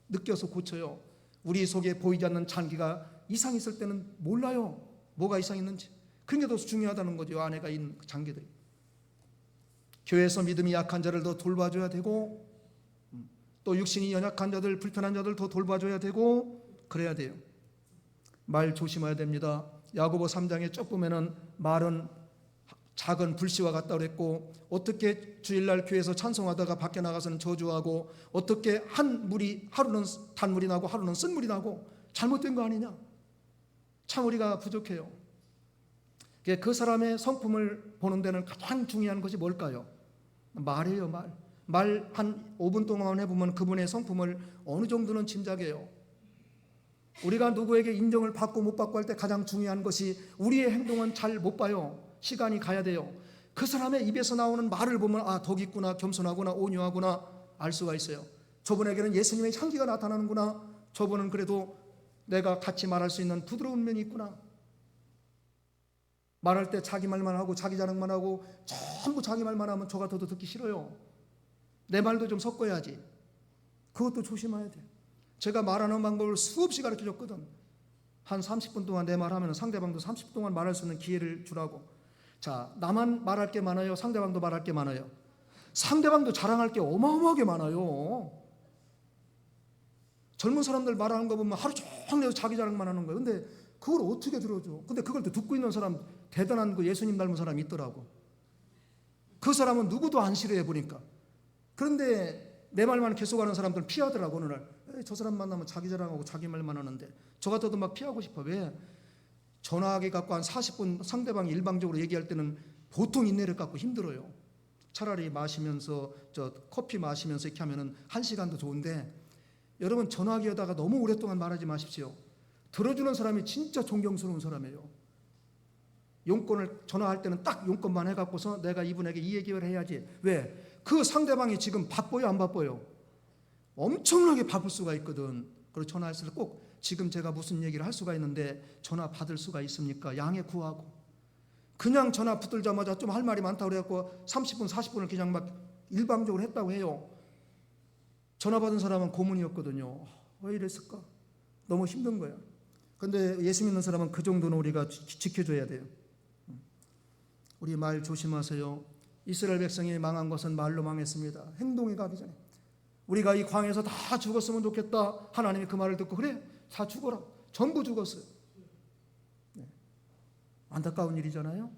느껴서 고쳐요. 우리 속에 보이지 않는 장기가 이상 있을 때는 몰라요. 뭐가 이상 있는지. 그런 게 더 중요하다는 거죠. 안에가 있는 장기들이. 교회에서 믿음이 약한 자를 더 돌봐줘야 되고 또 육신이 연약한 자들 불편한 자들 더 돌봐줘야 되고 그래야 돼요. 말 조심해야 됩니다. 야고보 3장에 쭉 보면은 말은 작은 불씨와 같다 그랬고 어떻게 주일날 교회에서 찬송하다가 밖에 나가서는 저주하고 어떻게 한 물이 하루는 단물이 나고 하루는 쓴물이 나고 잘못된 거 아니냐. 참 우리가 부족해요. 그 사람의 성품을 보는 데는 가장 중요한 것이 뭘까요? 말이에요. 말 한 5분 동안 해보면 그분의 성품을 어느 정도는 짐작해요. 우리가 누구에게 인정을 받고 못 받고 할 때 가장 중요한 것이 우리의 행동은 잘 못 봐요. 시간이 가야 돼요. 그 사람의 입에서 나오는 말을 보면 아, 덕 있구나, 겸손하구나, 온유하구나 알 수가 있어요. 저분에게는 예수님의 향기가 나타나는구나. 저분은 그래도 내가 같이 말할 수 있는 부드러운 면이 있구나. 말할 때 자기 말만 하고 자기 자랑만 하고 전부 자기 말만 하면 저 같아도 듣기 싫어요. 내 말도 좀 섞어야지. 그것도 조심해야 돼. 제가 말하는 방법을 수없이 가르쳐줬거든. 한 30분 동안 내 말하면 상대방도 30분 동안 말할 수 있는 기회를 주라고. 자, 나만 말할 게 많아요? 상대방도 말할 게 많아요? 상대방도 자랑할 게 어마어마하게 많아요. 젊은 사람들 말하는 거 보면 하루 종일 자기 자랑만 하는 거예요. 근데 그걸 어떻게 들어줘? 근데 그걸 또 듣고 있는 사람, 대단한 그 예수님 닮은 사람이 있더라고. 그 사람은 누구도 안 싫어해 보니까. 그런데 내 말만 계속하는 사람들은 피하더라고. 어느 날 저 사람 만나면 자기 자랑하고 자기 말만 하는데 저 같아도 막 피하고 싶어. 왜? 전화하기 갖고 한 40분 상대방이 일방적으로 얘기할 때는 보통 인내를 갖고 힘들어요. 차라리 마시면서 저 커피 마시면서 이렇게 하면은 1시간도 좋은데, 여러분 전화기 하다가 너무 오랫동안 말하지 마십시오. 들어주는 사람이 진짜 존경스러운 사람이에요. 용건을 전화할 때는 딱 용건만 해갖고서 내가 이분에게 이 얘기를 해야지. 왜? 그 상대방이 지금 바빠요, 안 바빠요? 엄청나게 바쁠 수가 있거든. 그리고 전화했을 때 꼭 지금 제가 무슨 얘기를 할 수가 있는데 전화 받을 수가 있습니까? 양해 구하고. 그냥 전화 붙들자마자 좀 할 말이 많다고 그래갖고 30분 40분을 그냥 막 일방적으로 했다고 해요. 전화 받은 사람은 고문이었거든요. 왜 이랬을까? 너무 힘든 거야. 근데 예수 믿는 사람은 그 정도는 우리가 지켜줘야 돼요. 우리 말 조심하세요. 이스라엘 백성이 망한 것은 말로 망했습니다. 행동이 가기 전에. 우리가 이 광야에서 다 죽었으면 좋겠다. 하나님이 그 말을 듣고 그래, 다 죽어라. 전부 죽었어요. 네. 안타까운 일이잖아요.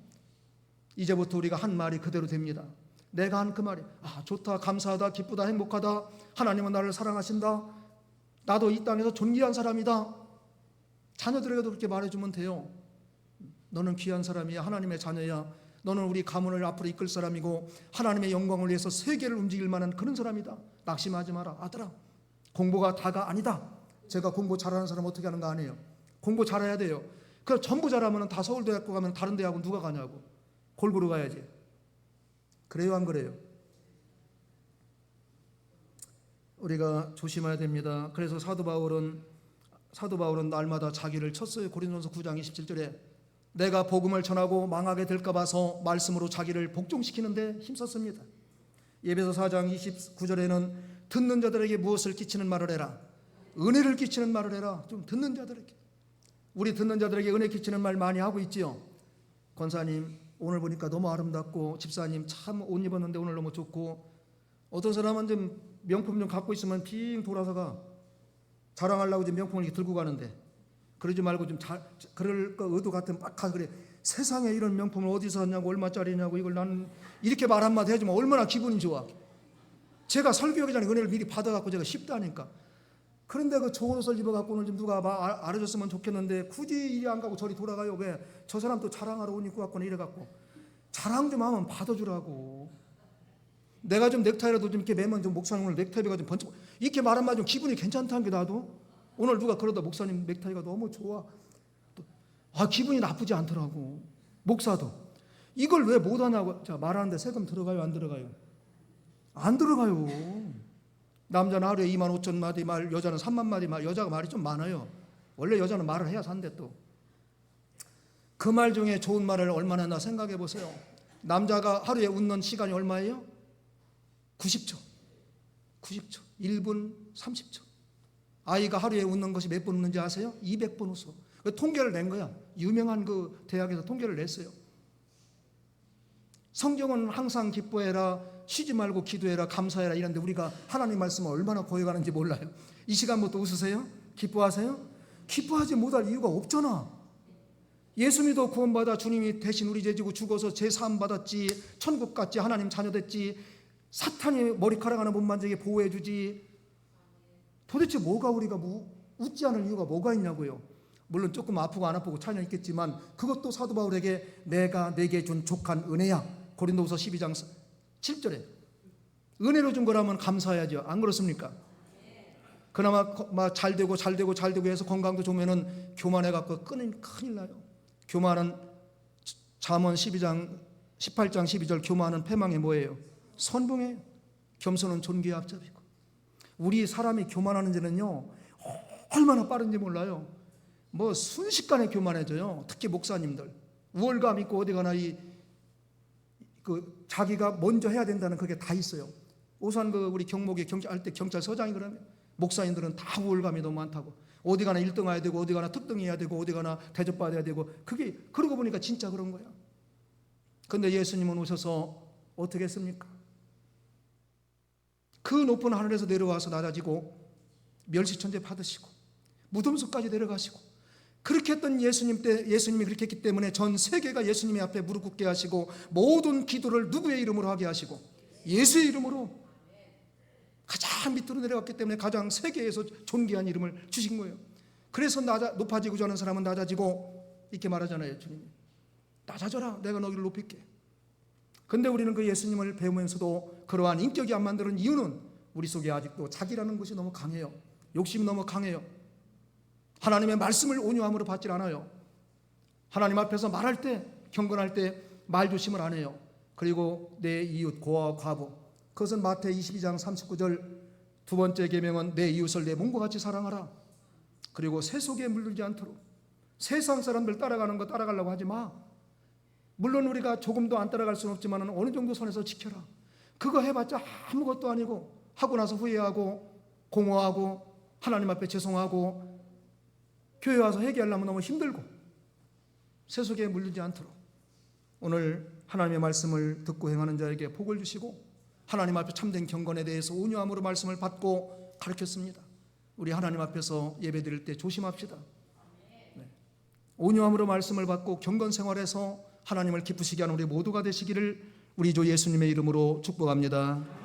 이제부터 우리가 한 말이 그대로 됩니다. 내가 한 그 말이 아, 좋다, 감사하다, 기쁘다, 행복하다. 하나님은 나를 사랑하신다. 나도 이 땅에서 존귀한 사람이다. 자녀들에게도 그렇게 말해주면 돼요. 너는 귀한 사람이야. 하나님의 자녀야. 너는 우리 가문을 앞으로 이끌 사람이고 하나님의 영광을 위해서 세계를 움직일 만한 그런 사람이다. 낙심하지 마라. 아들아, 공부가 다가 아니다. 제가 공부 잘하는 사람 어떻게 하는 거 아니에요. 공부 잘해야 돼요. 그 전부 잘하면 다 서울대학교 가면 다른 대학은 누가 가냐고. 골고루 가야지. 그래요, 안 그래요? 우리가 조심해야 됩니다. 그래서 사도 바울은 날마다 자기를 쳤어요. 고린도전서 9장 27절에 내가 복음을 전하고 망하게 될까 봐서 말씀으로 자기를 복종시키는데 힘썼습니다. 에베소 4장 29절에는 듣는 자들에게 무엇을 끼치는 말을 해라. 은혜를 끼치는 말을 해라. 좀 듣는 자들에게. 우리 듣는 자들에게 은혜 끼치는 말 많이 하고 있지요. 권사님 오늘 보니까 너무 아름답고, 집사님 참 옷 입었는데 오늘 너무 좋고, 어떤 사람은 좀 명품 좀 갖고 있으면 빙 돌아서가 자랑하려고 좀 명품을 이렇게 들고 가는데, 그러지 말고 좀 그럴 거 의도 같으면 막 가. 그래, 세상에 이런 명품을 어디서 샀냐고, 얼마짜리냐고, 이걸 나는 이렇게 말 한마디 해주면 얼마나 기분이 좋아. 제가 설교하기 전에 은혜를 미리 받아갖고 제가 쉽다니까. 그런데 그 좋은 옷을 입어갖고는 좀 누가 알아줬으면 좋겠는데 굳이 이리 안 가고 저리 돌아가요. 왜? 저 사람 또 자랑하러 옷 입고 갖고는 이래갖고. 자랑 좀 하면 받아주라고. 내가 좀 넥타이라도 좀 이렇게 매면 좀 목사님 오늘 넥타이가 좀 번쩍 이렇게 말 한마디 좀 기분이 괜찮다는 게 나도. 오늘 누가 그러다 목사님 넥타이가 너무 좋아. 아, 기분이 나쁘지 않더라고. 목사도. 이걸 왜 못하냐고. 자, 말하는데 세금 들어가요, 안 들어가요? 안 들어가요. 남자는 하루에 25,000마디 말, 여자는 30,000마디 말. 여자가 말이 좀 많아요. 원래 여자는 말을 해야 산대. 또 그 말 중에 좋은 말을 얼마나 했나 생각해 보세요. 남자가 하루에 웃는 시간이 얼마예요? 90초. 90초. 1분 30초. 아이가 하루에 웃는 것이 몇 번 웃는지 아세요? 200번 웃어. 그 통계를 낸 거야. 유명한 그 대학에서 통계를 냈어요. 성경은 항상 기뻐해라, 쉬지 말고 기도해라, 감사해라 이런데 우리가 하나님 말씀을 얼마나 고해가는지 몰라요. 이 시간부터 웃으세요? 기뻐하세요? 기뻐하지 못할 이유가 없잖아. 예수 믿어 구원받아 주님이 대신 우리 죄 지고 죽어서 제 사함 받았지, 천국 갔지, 하나님 자녀 됐지, 사탄이 머리카락 하나 못 만지게 보호해 주지. 도대체 뭐가 우리가 웃지 않을 이유가 뭐가 있냐고요. 물론 조금 아프고 안 아프고 차이는 있겠지만 그것도 사도 바울에게 내가 내게 준 족한 은혜야. 고린도후서 12장 7절에 은혜로 준 거라면 감사해야죠. 안 그렇습니까? 그나마 막 잘 되고 해서 건강도 좋으면은 교만해 갖고 큰일 나요. 교만은 잠언 18장 12절 교만은 패망의 뭐예요? 선봉이에요. 겸손은 존귀의 앞잡이고. 우리 사람이 교만하는 데는요 얼마나 빠른지 몰라요. 뭐 순식간에 교만해져요. 특히 목사님들 우월감 있고 어디 가나 자기가 먼저 해야 된다는 그게 다 있어요. 우선 우리 경목에 경찰서장이 그러면 목사님들은 다 우월감이 너무 많다고. 어디 가나 1등 해야 되고 어디 가나 특등해야 되고 어디 가나 대접받아야 되고. 그게 그러고 보니까 진짜 그런 거야. 근데 예수님은 오셔서 어떻게 했습니까? 그 높은 하늘에서 내려와서 낮아지고 멸시천재 받으시고 무덤속까지 내려가시고 그렇게 했던 예수님이 그렇게 했기 때문에 전 세계가 예수님의 앞에 무릎 꿇게 하시고 모든 기도를 누구의 이름으로 하게 하시고 예수의 이름으로 가장 밑으로 내려갔기 때문에 가장 세계에서 존귀한 이름을 주신 거예요. 그래서 높아지고자 하는 사람은 낮아지고 이렇게 말하잖아요. 주님이 낮아져라 내가 너희를 높일게. 근데 우리는 그 예수님을 배우면서도 그러한 인격이 안 만드는 이유는 우리 속에 아직도 자기라는 것이 너무 강해요. 욕심이 너무 강해요. 하나님의 말씀을 온유함으로 받질 않아요. 하나님 앞에서 말할 때 경건할 때 말조심을 안 해요. 그리고 내 이웃 고아와 과부, 그것은 마태 22장 39절 두 번째 계명은 내 이웃을 내 몸과 같이 사랑하라. 그리고 새 속에 물들지 않도록. 세상 사람들 따라가는 거 따라가려고 하지 마. 물론 우리가 조금도 안 따라갈 수는 없지만 어느 정도 선에서 지켜라. 그거 해봤자 아무것도 아니고 하고 나서 후회하고 공허하고 하나님 앞에 죄송하고 교회 와서 회개하려면 너무 힘들고 세속에 물들지 않도록 오늘 하나님의 말씀을 듣고 행하는 자에게 복을 주시고 하나님 앞에 참된 경건에 대해서 온유함으로 말씀을 받고 가르쳤습니다. 우리 하나님 앞에서 예배드릴 때 조심합시다. 네. 온유함으로 말씀을 받고 경건 생활에서 하나님을 기쁘시게 하는 우리 모두가 되시기를 우리 주 예수님의 이름으로 축복합니다.